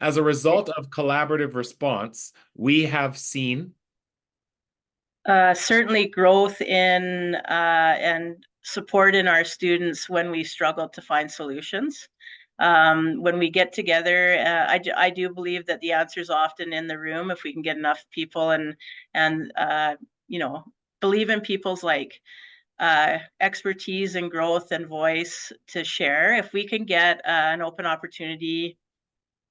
As a result of collaborative response, we have seen Certainly growth in and support in our students when we struggle to find solutions. When we get together, I do believe that the answer is often in the room if we can get enough people and you know, believe in people's like expertise and growth and voice to share. If we can get an open opportunity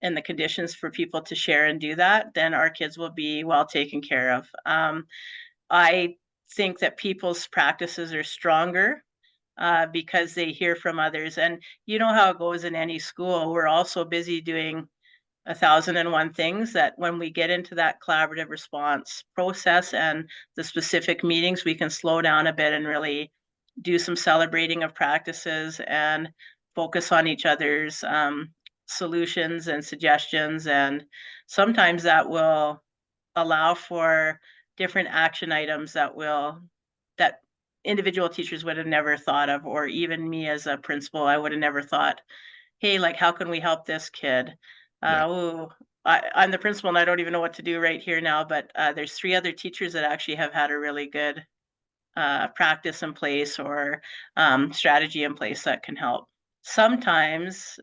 and the conditions for people to share and do that, then our kids will be well taken care of. I think that people's practices are stronger because they hear from others. And you know how it goes in any school. We're also busy doing 1,001 things that when we get into that collaborative response process and the specific meetings, we can slow down a bit and really do some celebrating of practices and focus on each other's solutions and suggestions. And sometimes that will allow for different action items that individual teachers would have never thought of, or even me as a principal, I would have never thought, hey, like, how can we help this kid? yeah, Oh, I'm the principal and I don't even know what to do right here now, but there's 3 other teachers that actually have had a really good practice in place or strategy in place that can help. Sometimes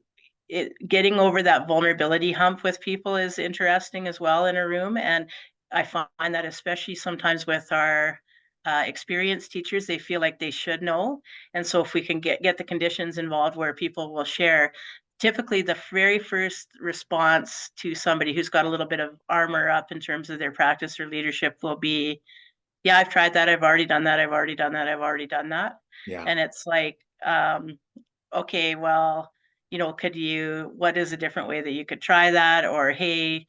getting over that vulnerability hump with people is interesting as well in a room. And I find that especially sometimes with our experienced teachers, they feel like they should know. And so if we can get the conditions involved where people will share, typically the very first response to somebody who's got a little bit of armor up in terms of their practice or leadership will be, yeah, I've tried that. I've already done that. I've already done that. I've already done that. yeah, And it's like, okay, well, what is a different way that you could try that? Or, hey,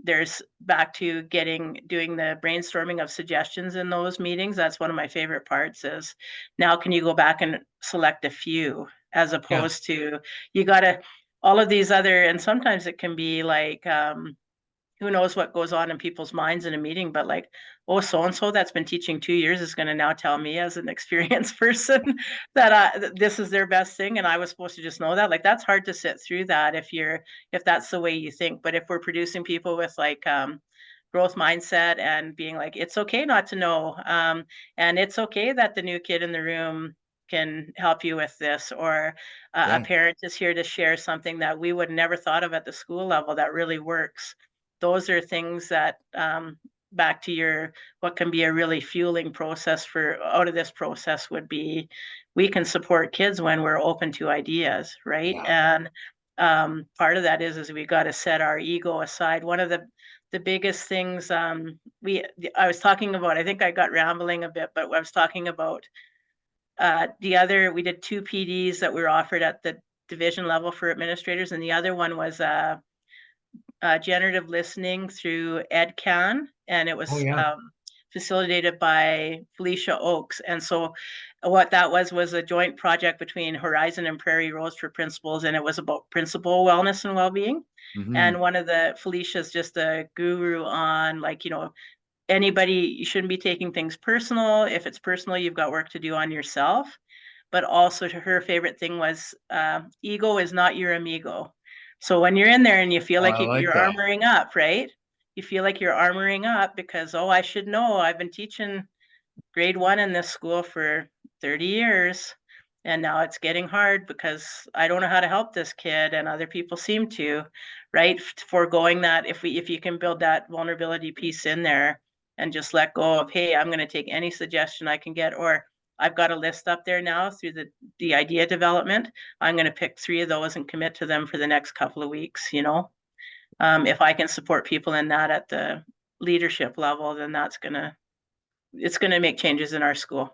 there's back to doing the brainstorming of suggestions in those meetings. That's one of my favorite parts is now can you go back and select a few as yeah, opposed to you got to all of these other, and sometimes it can be like, who knows what goes on in people's minds in a meeting, but like, oh, so and so that's been teaching 2 years is going to now tell me as an experienced person that this is their best thing, and I was supposed to just know that. Like, that's hard to sit through that if that's the way you think. But if we're producing people with like growth mindset and being like, it's okay not to know, and it's okay that the new kid in the room can help you with this, or a yeah, parent is here to share something that we would never thought of at the school level that really works. Those are things that back to your what can be a really fueling process for out of this process would be we can support kids when we're open to ideas, right? yeah. And part of that is we got to set our ego aside. One of the biggest things we I was talking about, I think I got rambling a bit, but I was talking about we did 2 PDs that were offered at the division level for administrators, and the other one was generative listening through EdCan, and it Oh was yeah. facilitated by Felicia Oakes. And so, what that was a joint project between Horizon and Prairie Rose for principals, and it was about principal wellness and well-being. Hmm. And one of the Felicia's just a guru on like anybody you shouldn't be taking things personal. If it's personal, you've got work to do on yourself. But also, to her favorite thing was ego is not your amigo. So when you're in there and you feel Oh, like I like you're that. armoring up, right? You feel like you're armoring up because, oh, I should know. I've been teaching grade 1 in this school for 30 years. And now it's getting hard because I don't know how to help this kid and other people seem to, right? Foregoing that, if you can build that vulnerability piece in there and just let go of, hey, I'm going to take any suggestion I can get, or I've got a list up there now through the idea development. I'm going to pick 3 of those and commit to them for the next couple of weeks. If I can support people in that at the leadership level, then it's going to make changes in our school.